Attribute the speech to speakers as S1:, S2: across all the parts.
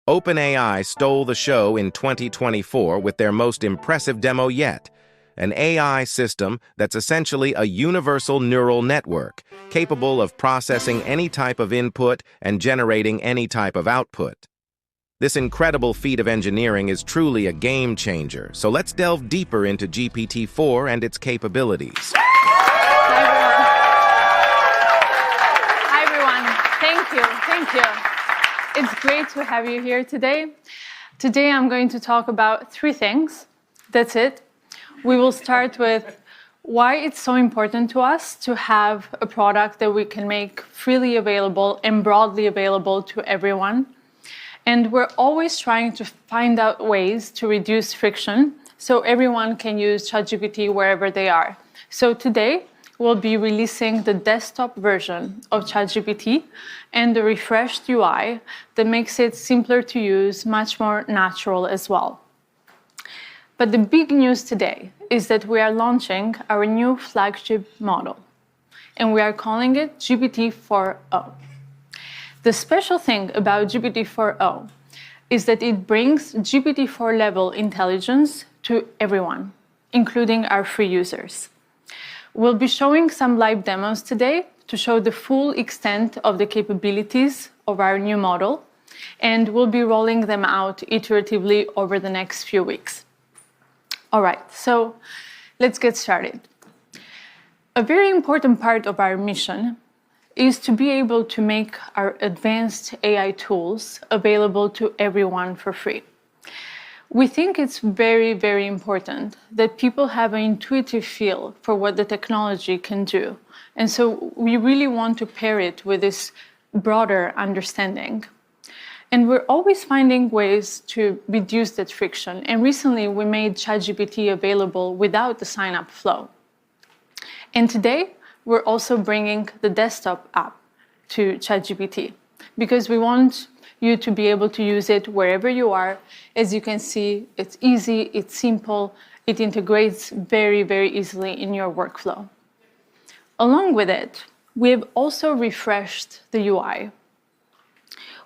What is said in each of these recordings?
S1: OpenAI stole the show in 2024 with their most impressive demo yet, an AI system that's essentially a universal neural network, capable of processing any type of input and generating any type of output. This incredible feat of engineering is truly a game changer, so let's delve deeper into GPT-4 and its capabilities.
S2: Hi, everyone. Thank you. It's great to have you here today. Today, I'm going to talk about 3 things. That's it. We will start with why it's so important to us to have a product that we can make freely available and broadly available to everyone. And we're always trying to find out ways to reduce friction so everyone can use ChatGPT wherever they are. So today, we'll be releasing the desktop version of ChatGPT and the refreshed UI that makes it simpler to use, much more natural as well. But the big news today is that we are launching our new flagship model, and we are calling it GPT-4o. The special thing about GPT-4o is that it brings GPT-4 level intelligence to everyone, including our free users. We'll be showing some live demos today to show the full extent of the capabilities of our new model, and we'll be rolling them out iteratively over the next few weeks. All right, so let's get started. A very important part of our mission is to be able to make our advanced AI tools available to everyone for free. We think it's very, very important that people have an intuitive feel for what the technology can do. And so we really want to pair it with this broader understanding. And we're always finding ways to reduce that friction. And recently, we made ChatGPT available without the sign-up flow. And today, we're also bringing the desktop app to ChatGPT because we want you to be able to use it wherever you are. As you can see, it's easy, it's simple, it integrates very, very easily in your workflow. Along with it, we have also refreshed the UI.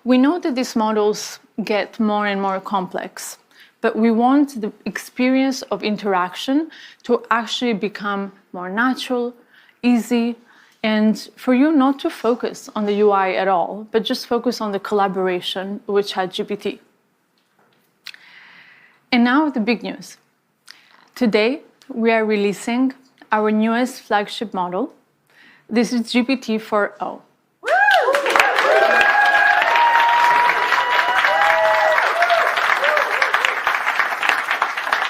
S2: We know that these models get more and more complex, but we want the experience of interaction to actually become more natural, easy, and for you not to focus on the UI at all, but just focus on the collaboration with ChatGPT. And now the big news. Today, we are releasing our newest flagship model. This is GPT-4o.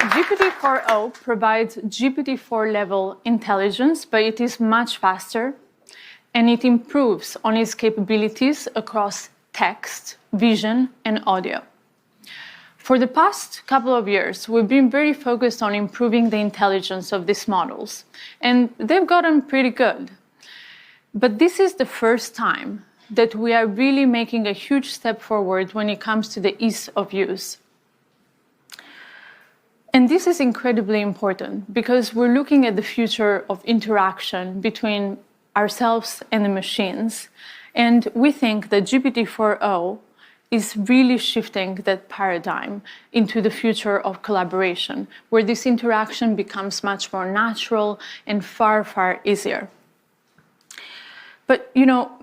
S2: GPT-4o provides GPT-4 level intelligence, but it is much faster, and it improves on its capabilities across text, vision, and audio. For the past couple of years, we've been very focused on improving the intelligence of these models, and they've gotten pretty good. But this is the first time that we are really making a huge step forward when it comes to the ease of use. And this is incredibly important because we're looking at the future of interaction between ourselves and the machines. And we think that GPT-4o is really shifting that paradigm into the future of collaboration, where this interaction becomes much more natural and far, far easier. But,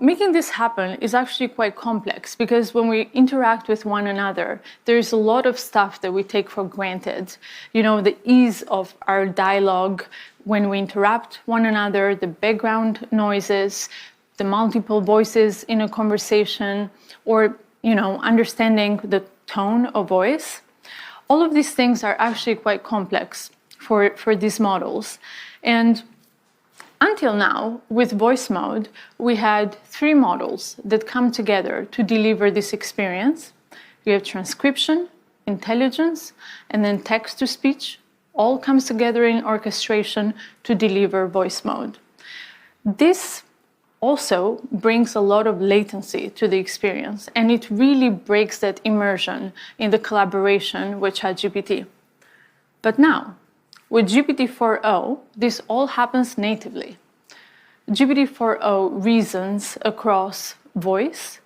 S2: making this happen is actually quite complex because when we interact with one another, there's a lot of stuff that we take for granted. The ease of our dialogue when we interrupt one another, the background noises, the multiple voices in a conversation, or, understanding the tone of voice. All of these things are actually quite complex for these models. And until now, with voice mode, we had 3 models that come together to deliver this experience. We have transcription, intelligence, and then text-to-speech. All comes together in orchestration to deliver voice mode. This also brings a lot of latency to the experience, and it really breaks that immersion in the collaboration with ChatGPT. But now, with GPT-4o, this all happens natively. GPT-4o reasons across voice,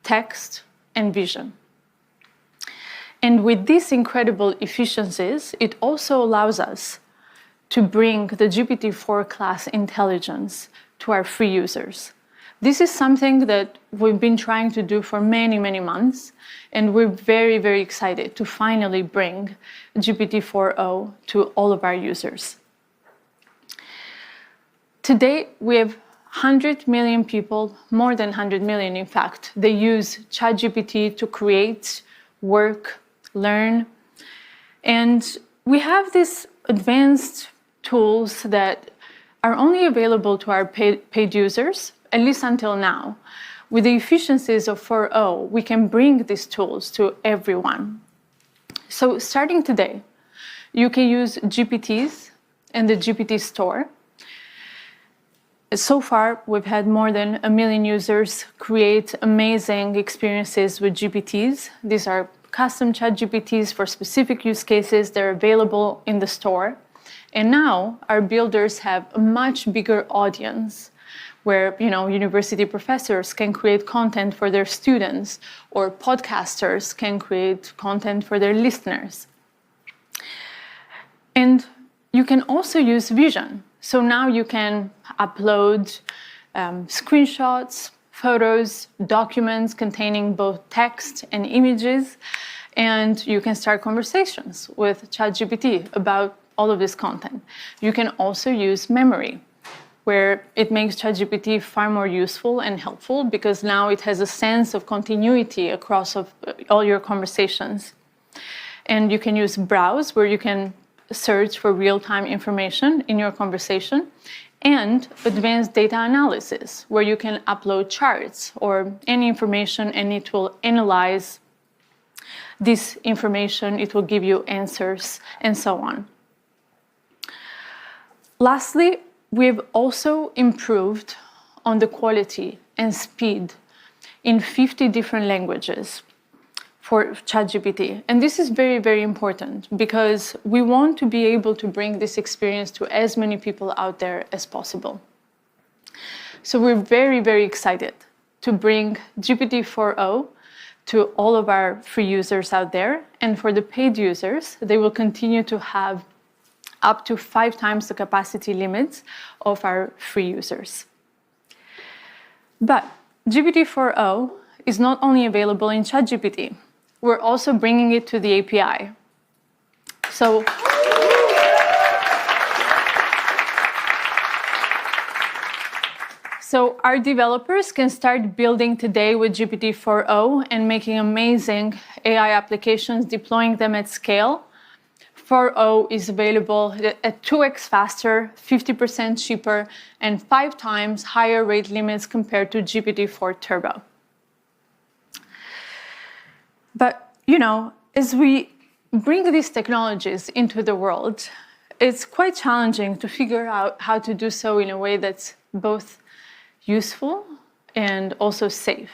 S2: text, and vision. And with these incredible efficiencies, it also allows us to bring the GPT-4 class intelligence to our free users. This is something that we've been trying to do for many, many months, and we're very, very excited to finally bring GPT-4o to all of our users. Today, we have 100 million people, more than 100 million in fact, they use ChatGPT to create, work, learn. And we have these advanced tools that are only available to our paid users, at least until now. With the efficiencies of 4o, we can bring these tools to everyone. So starting today, you can use GPTs in the GPT store. So far, we've had more than 1 million users create amazing experiences with GPTs. These are custom ChatGPTs for specific use cases. They're available in the store. And now our builders have a much bigger audience where, university professors can create content for their students, or podcasters can create content for their listeners. And you can also use vision. So now you can upload screenshots, photos, documents containing both text and images, and you can start conversations with ChatGPT about all of this content. You can also use memory, where it makes ChatGPT far more useful and helpful because now it has a sense of continuity across all your conversations. And you can use browse, where you can search for real-time information in your conversation, and advanced data analysis, where you can upload charts or any information and it will analyze this information, it will give you answers, and so on. Lastly, we've also improved on the quality and speed in 50 different languages for ChatGPT. And this is very, very important because we want to be able to bring this experience to as many people out there as possible. So we're very, very excited to bring GPT-4o to all of our free users out there. And for the paid users, they will continue to have up to 5 times the capacity limits of our free users. But GPT-4o is not only available in ChatGPT, we're also bringing it to the API. So our developers can start building today with GPT-4o and making amazing AI applications, deploying them at scale. 4o is available at 2x faster, 50% cheaper, and 5 times higher rate limits compared to GPT-4 Turbo. But, as we bring these technologies into the world, it's quite challenging to figure out how to do so in a way that's both useful and also safe.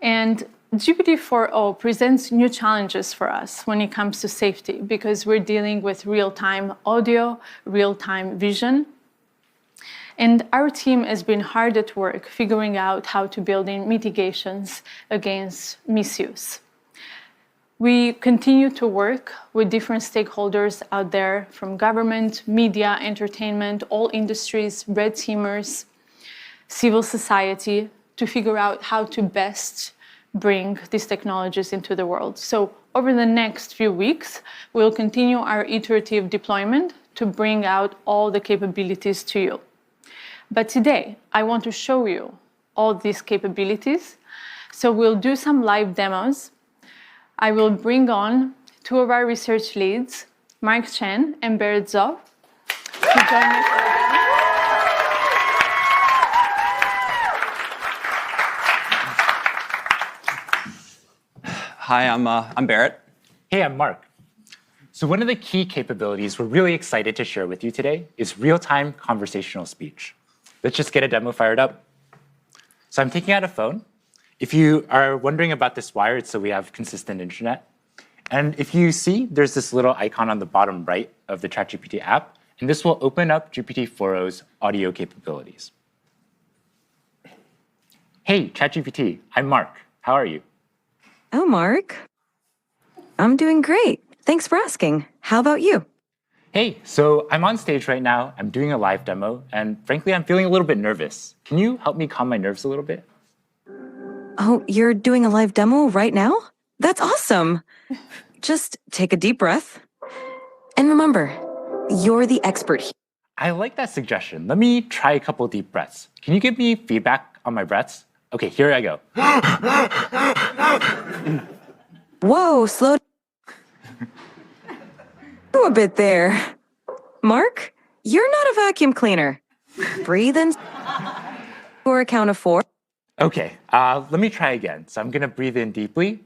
S2: And GPT-4o presents new challenges for us when it comes to safety because we're dealing with real-time audio, real-time vision. And our team has been hard at work figuring out how to build in mitigations against misuse. We continue to work with different stakeholders out there, from government, media, entertainment, all industries, red teamers, civil society, to figure out how to best bring these technologies into the world. So over the next few weeks, we'll continue our iterative deployment to bring out all the capabilities to you. But today, I want to show you all these capabilities. So we'll do some live demos. I will bring on 2 of our research leads, Mark Chen and Berit Zov, to join me for the demo.
S3: Hi, I'm Berit.
S4: Hey, I'm Mark. So one of the key capabilities we're really excited to share with you today is real-time conversational speech. Let's just get a demo fired up. So I'm taking out a phone. If you are wondering about this wire, it's so we have consistent internet. And if you see, there's this little icon on the bottom right of the ChatGPT app, and this will open up GPT-4o's audio capabilities. Hey, ChatGPT, I'm Mark. How are you?
S5: Oh, Mark. I'm doing great. Thanks for asking. How about you?
S4: Hey, so I'm on stage right now. I'm doing a live demo, and frankly, I'm feeling a little bit nervous. Can you help me calm my nerves a little bit?
S5: Oh, you're doing a live demo right now? That's awesome. Just take a deep breath. And remember, you're the expert here.
S4: I like that suggestion. Let me try a couple deep breaths. Can you give me feedback on my breaths? Okay, here I go.
S5: Whoa, slow down a bit there. Mark, you're not a vacuum cleaner. Breathe in for a count of 4.
S4: Okay, let me try again. So I'm gonna breathe in deeply,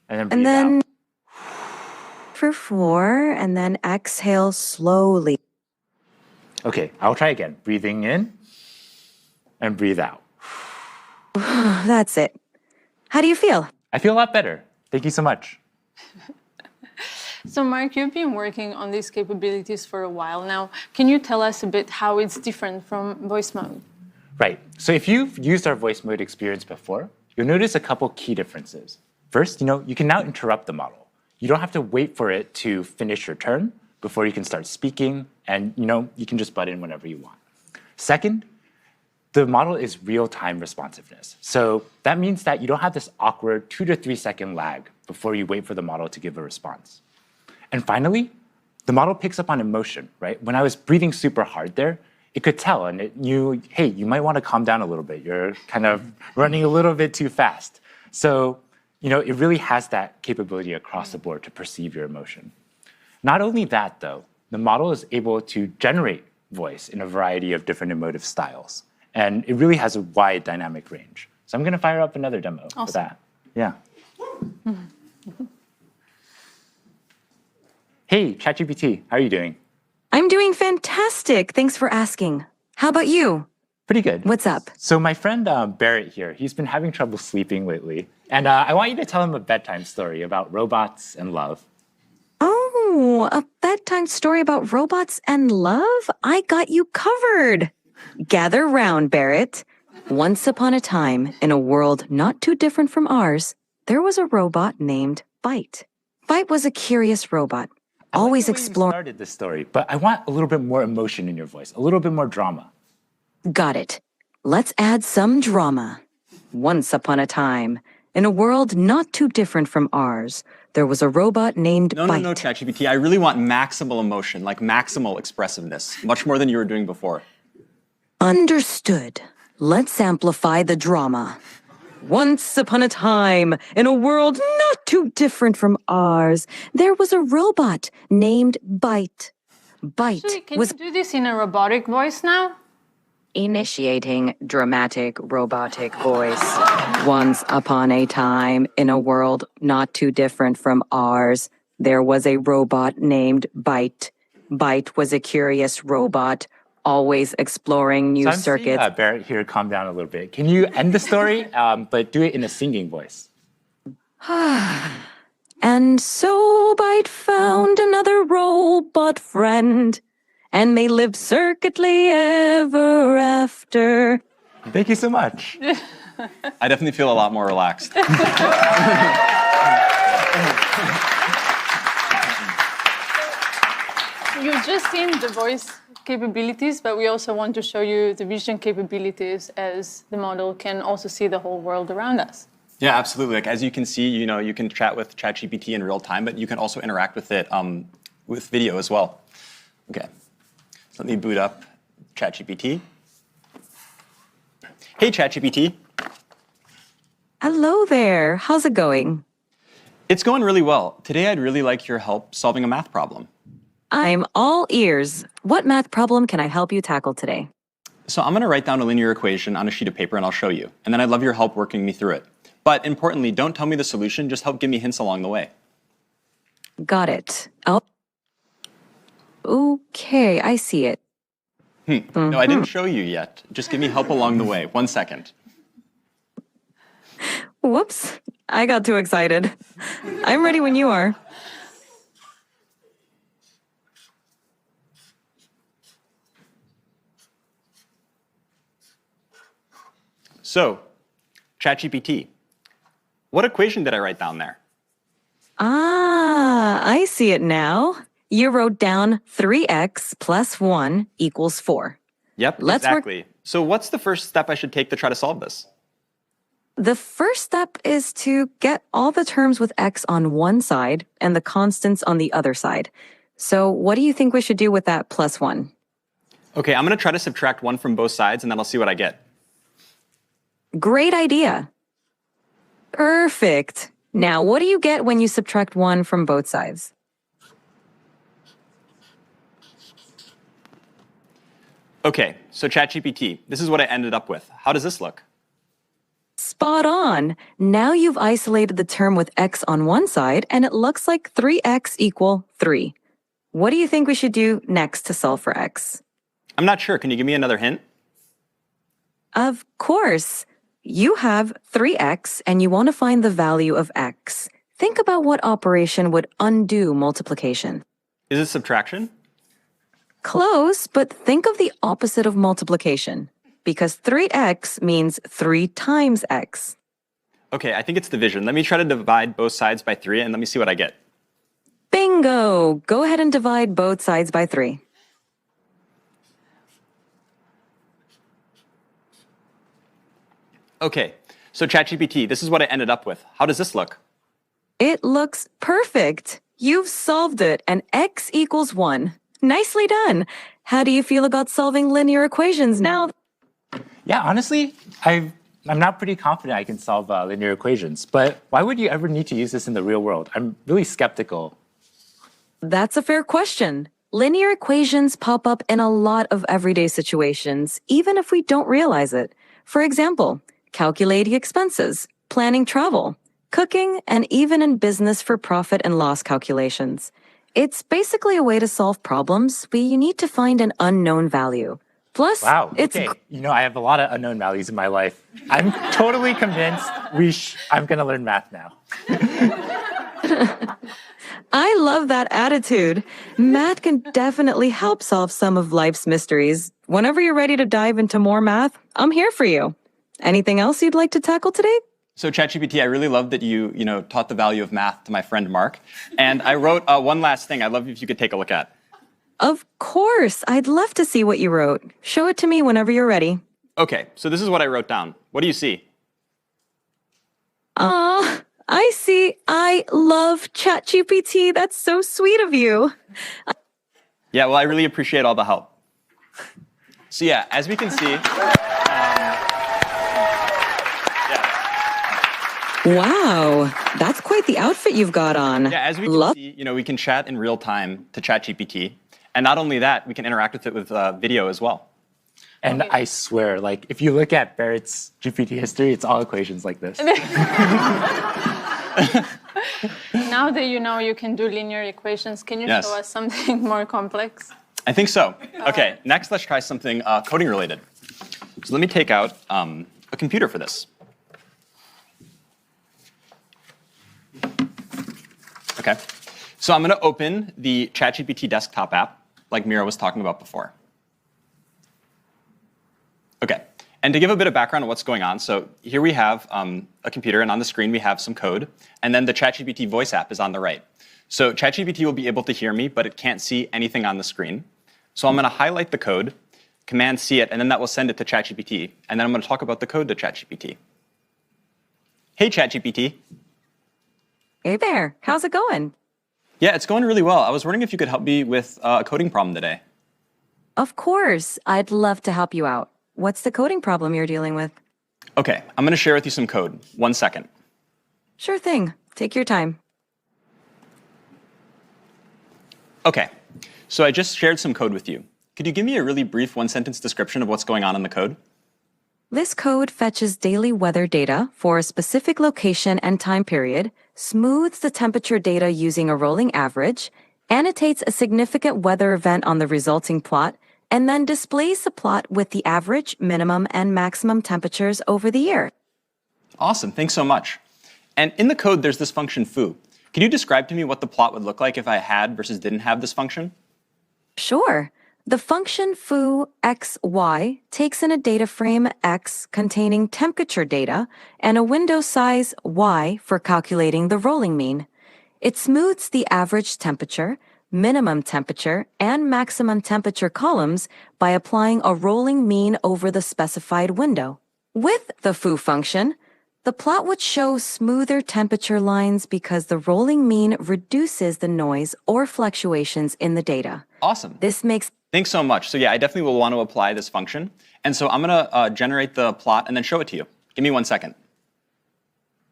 S4: and then breathe
S5: And then
S4: out.
S5: for 4, and then exhale slowly.
S4: Okay, I'll try again. Breathing in, and breathe out.
S5: That's it. How do you feel?
S4: I feel a lot better. Thank you so much.
S2: So Mark, you've been working on these capabilities for a while now. Can you tell us a bit how it's different from voice mode?
S4: Right, so if you've used our voice mode experience before, you'll notice a couple key differences. First, you can now interrupt the model. You don't have to wait for it to finish your turn before you can start speaking, and you can just butt in whenever you want. Second, the model is real-time responsiveness. So that means that you don't have this awkward 2 to 3 second lag before you wait for the model to give a response. And finally, the model picks up on emotion, right? When I was breathing super hard there, it could tell, and it knew, hey, you might want to calm down a little bit. You're kind of running a little bit too fast. So, it really has that capability across the board to perceive your emotion. Not only that, though, the model is able to generate voice in a variety of different emotive styles. And it really has a wide dynamic range. So I'm going to fire up another demo for that. Yeah. Hey, ChatGPT, how are you doing?
S5: I'm doing fantastic. Thanks for asking. How about you?
S4: Pretty good.
S5: What's up?
S4: So my friend Barrett here, he's been having trouble sleeping lately. And I want you to tell him a bedtime story about robots and love.
S5: Oh, a bedtime story about robots and love? I got you covered. Gather round, Barrett. Once upon a time, in a world not too different from ours, there was a robot named Byte. Byte was a curious robot, always exploring.
S4: I started this story, but I want a little bit more emotion in your voice, a little bit more drama.
S5: Got it. Let's add some drama. Once upon a time, in a world not too different from ours, there was a robot named Byte.
S3: No, ChatGPT. I really want maximal emotion, like maximal expressiveness, much more than you were doing before.
S5: Understood. Let's amplify the drama. Once upon a time, in a world not too different from ours, there was a robot named Byte. Byte
S2: Can
S5: was
S2: you do this in a robotic voice now?
S5: initiating dramatic robotic voice. Once upon a time, in a world not too different from ours, there was a robot named Byte. Byte was a curious robot, always exploring new circuits.
S4: Seeing, Barrett here, calm down a little bit. Can you end the story, but do it in a singing voice?
S5: And so Byte found another robot friend, and they lived circuitly ever after.
S4: Thank you so much.
S3: I definitely feel a lot more relaxed.
S2: You've just seen the voice capabilities, but we also want to show you the vision capabilities, as the model can also see the whole world around us.
S3: Yeah, absolutely. Like, as you can see, you can chat with ChatGPT in real time, but you can also interact with it with video as well. Okay, so let me boot up ChatGPT. Hey, ChatGPT.
S5: Hello there. How's it going?
S3: It's going really well. Today, I'd really like your help solving a math problem.
S5: I'm all ears. What math problem can I help you tackle today?
S3: So I'm going to write down a linear equation on a sheet of paper, and I'll show you. And then I'd love your help working me through it. But importantly, don't tell me the solution. Just help give me hints along the way.
S5: Got it. Okay, I see it.
S3: No, I didn't show you yet. Just give me help along the way. 1 second.
S5: Whoops. I got too excited. I'm ready when you are.
S3: So, ChatGPT, what equation did I write down there?
S5: Ah, I see it now. You wrote down 3x plus 1 equals 4.
S3: Yep,
S5: Let's work-
S3: exactly. So what's the first step I should take to try to solve this?
S5: The first step is to get all the terms with x on one side and the constants on the other side. So what do you think we should do with that plus 1?
S3: Okay, I'm going to try to subtract 1 from both sides, and then I'll see what I get.
S5: Great idea. Perfect. Now, what do you get when you subtract 1 from both sides?
S3: Okay, so ChatGPT, this is what I ended up with. How does this look?
S5: Spot on. Now you've isolated the term with x on one side, and it looks like 3x equal 3. What do you think we should do next to solve for x?
S3: I'm not sure. Can you give me another hint?
S5: Of course. You have 3x, and you want to find the value of x. Think about what operation would undo multiplication.
S3: Is it subtraction?
S5: Close, but think of the opposite of multiplication, because 3x means 3 times x.
S3: Okay, I think it's division. Let me try to divide both sides by 3, and let me see what I get.
S5: Bingo! Go ahead and divide both sides by 3.
S3: Okay, so ChatGPT, this is what I ended up with. How does this look?
S5: It looks perfect. You've solved it, and x equals 1. Nicely done. How do you feel about solving linear equations now?
S4: Yeah, honestly, I'm not pretty confident I can solve linear equations, but why would you ever need to use this in the real world? I'm really skeptical.
S5: That's a fair question. Linear equations pop up in a lot of everyday situations, even if we don't realize it. For example, calculating expenses, planning travel, cooking, and even in business for profit and loss calculations. It's basically a way to solve problems where you need to find an unknown value. Plus,
S4: Wow,
S5: it's
S4: okay. I have a lot of unknown values in my life. I'm totally convinced I'm going to learn math now.
S5: I love that attitude. Math can definitely help solve some of life's mysteries. Whenever you're ready to dive into more math, I'm here for you. Anything else you'd like to tackle today?
S3: So ChatGPT, I really love that you taught the value of math to my friend Mark. And I wrote one last thing I'd love if you could take a look at.
S5: Of course. I'd love to see what you wrote. Show it to me whenever you're ready.
S3: Okay, so this is what I wrote down. What do you see?
S5: I see. I love ChatGPT. That's so sweet of you.
S3: Yeah, well, I really appreciate all the help. So yeah, as we can see,
S5: Wow, that's quite the outfit you've got on.
S3: yeah, as we can see, we can chat in real time to ChatGPT, and not only that, we can interact with it with video as well.
S4: And I swear, if you look at Barrett's GPT history, it's all equations like this.
S2: Now that you know you can do linear equations, can you show us something more complex?
S3: I think so. Okay, next let's try something coding related. So let me take out a computer for this. Okay, so I'm going to open the ChatGPT desktop app, like Mira was talking about before. Okay, and to give a bit of background on what's going on, so here we have a computer, and on the screen we have some code, and then the ChatGPT voice app is on the right. So ChatGPT will be able to hear me, but it can't see anything on the screen. So I'm going to highlight the code, Command C it, and then that will send it to ChatGPT, and then I'm going to talk about the code to ChatGPT. Hey, ChatGPT.
S5: Hey there, how's it going?
S3: Yeah, it's going really well. I was wondering if you could help me with a coding problem today.
S5: Of course, I'd love to help you out. What's the coding problem you're dealing with?
S3: Okay, I'm going to share with you some code. 1 second.
S5: Sure thing. Take your time.
S3: Okay, so I just shared some code with you. Could you give me a really brief one-sentence description of what's going on in the code?
S5: This code fetches daily weather data for a specific location and time period, smooths the temperature data using a rolling average, annotates a significant weather event on the resulting plot, and then displays the plot with the average, minimum, and maximum temperatures over the year.
S3: Awesome, thanks so much. And in the code, there's this function foo. Can you describe to me what the plot would look like if I had versus didn't have this function?
S5: Sure. The function foo xy takes in a data frame x containing temperature data and a window size y for calculating the rolling mean. It smooths the average temperature, minimum temperature, and maximum temperature columns by applying a rolling mean over the specified window. With the foo function, the plot would show smoother temperature lines because the rolling mean reduces the noise or fluctuations in the data.
S3: Awesome.
S5: This makes
S3: Thanks so much. So yeah, I definitely will want to apply this function. And so I'm going to generate the plot and then show it to you. Give me 1 second.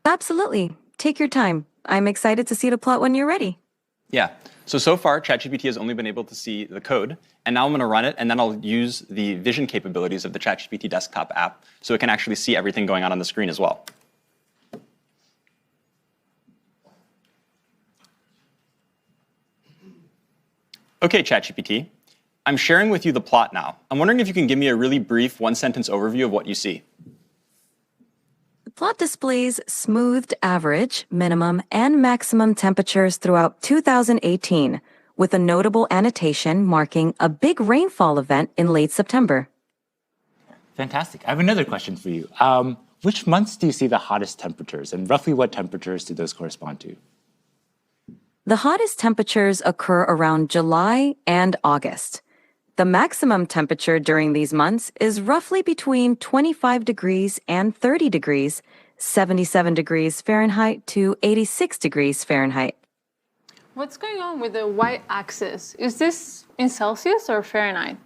S5: Absolutely. Take your time. I'm excited to see the plot when you're ready.
S3: Yeah. So far, ChatGPT has only been able to see the code. And now I'm going to run it, and then I'll use the vision capabilities of the ChatGPT desktop app so it can actually see everything going on the screen as well. Okay, ChatGPT. I'm sharing with you the plot now. I'm wondering if you can give me a really brief one-sentence overview of what you see.
S5: The plot displays smoothed average, minimum, and maximum temperatures throughout 2018, with a notable annotation marking a big rainfall event in late September.
S4: Fantastic. I have another question for you. Which months do you see the hottest temperatures, and roughly what temperatures do those correspond to?
S5: The hottest temperatures occur around July and August. The maximum temperature during these months is roughly between 25 degrees and 30 degrees, 77 degrees Fahrenheit to 86 degrees Fahrenheit.
S2: What's going on with the y-axis? Is this in Celsius or Fahrenheit?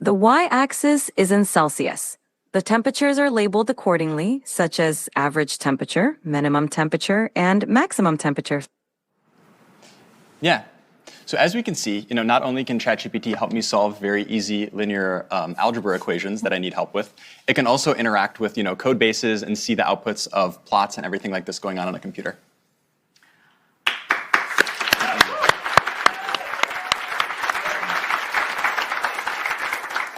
S5: The y-axis is in Celsius. The temperatures are labeled accordingly, such as average temperature, minimum temperature, and maximum temperature.
S3: Yeah. So as we can see, not only can ChatGPT help me solve very easy linear algebra equations that I need help with, it can also interact with code bases and see the outputs of plots and everything like this going on a computer.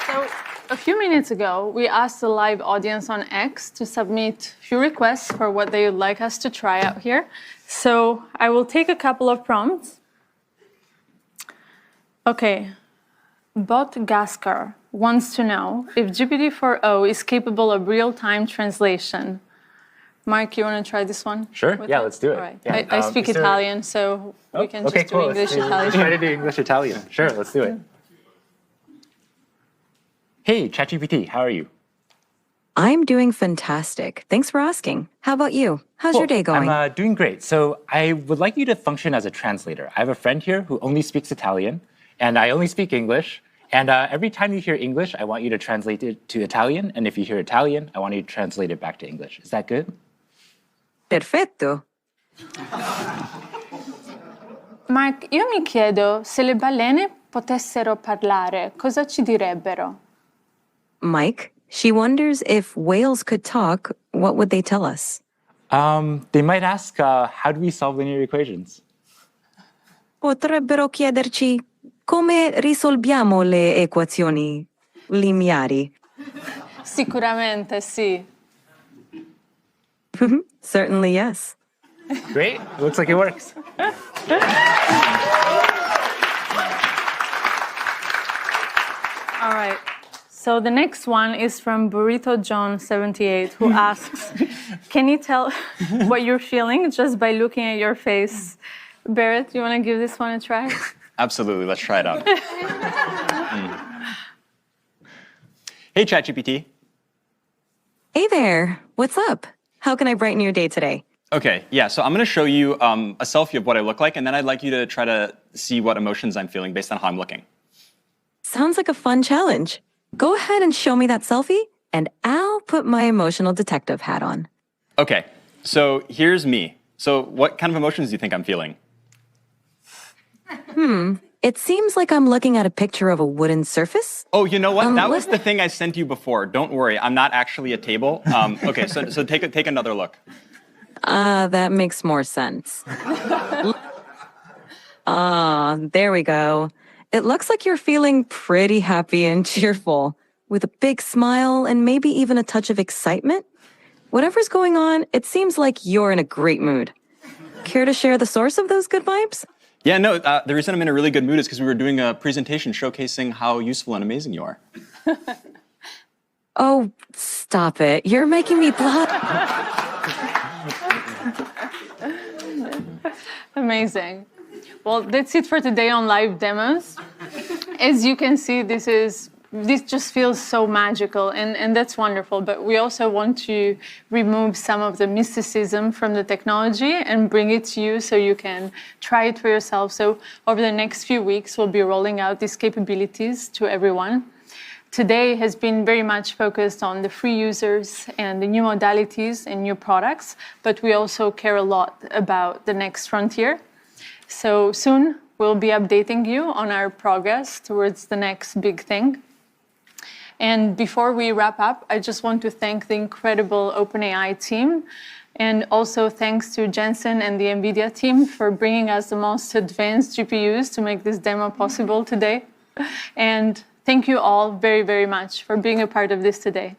S2: So a few minutes ago, we asked the live audience on X to submit a few requests for what they would like us to try out here. So I will take a couple of prompts. Okay, Bot Gaskar wants to know if GPT-4o is capable of real-time translation. Mark, you want to try this one?
S4: Sure, yeah, let's do it.
S2: All right.
S4: Yeah.
S2: I speak Italian, so we can just do English-Italian.
S4: Let's try to do English-Italian. Sure, let's do it. Hey, ChatGPT, how are you?
S5: I'm doing fantastic. Thanks for asking. How about you? How's your day going?
S4: I'm doing great. So I would like you to function as a translator. I have a friend here who only speaks Italian, and I only speak English. And every time you hear English, I want you to translate it to Italian. And if you hear Italian, I want you to translate it back to English. Is that good?
S5: Perfetto.
S2: Mark, io mi chiedo se le balene potessero parlare, cosa ci direbbero?
S5: Mike, she wonders if whales could talk, what would they tell us?
S4: They might ask, how do we solve linear equations?
S5: Potrebbero chiederci come risolviamo le equazioni lineari.
S2: Sicuramente sì.
S5: Certainly, yes.
S4: Great, it looks like it works.
S2: All right. So the next one is from Burrito John 78, who asks, can you tell what you're feeling just by looking at your face? Barrett, you want to give this one a try?
S3: Absolutely, let's try it out. Hey, ChatGPT.
S5: Hey there, what's up? How can I brighten your day today?
S3: Okay, yeah, so I'm going to show you a selfie of what I look like, and then I'd like you to try to see what emotions I'm feeling based on how I'm looking.
S5: Sounds like a fun challenge. Go ahead and show me that selfie, and I'll put my emotional detective hat on.
S3: Okay, so here's me. So what kind of emotions do you think I'm feeling?
S5: It seems like I'm looking at a picture of a wooden surface.
S3: Oh, you know what? That was the thing I sent you before. Don't worry, I'm not actually a table. Okay, so take another look.
S5: That makes more sense. There we go. It looks like you're feeling pretty happy and cheerful, with a big smile and maybe even a touch of excitement. Whatever's going on, it seems like you're in a great mood. Care to share the source of those good vibes?
S3: Yeah, no, the reason I'm in a really good mood is because we were doing a presentation showcasing how useful and amazing you are.
S5: Oh, stop it. You're making me blush.
S2: Amazing. Well, that's it for today on live demos. As you can see, this just feels so magical, and that's wonderful. But we also want to remove some of the mysticism from the technology and bring it to you so you can try it for yourself. So over the next few weeks, we'll be rolling out these capabilities to everyone. Today has been very much focused on the free users and the new modalities and new products, but we also care a lot about the next frontier. So soon we'll be updating you on our progress towards the next big thing. And before we wrap up, I just want to thank the incredible OpenAI team, and also thanks to Jensen and the NVIDIA team for bringing us the most advanced GPUs to make this demo possible today. And thank you all very, very much for being a part of this today.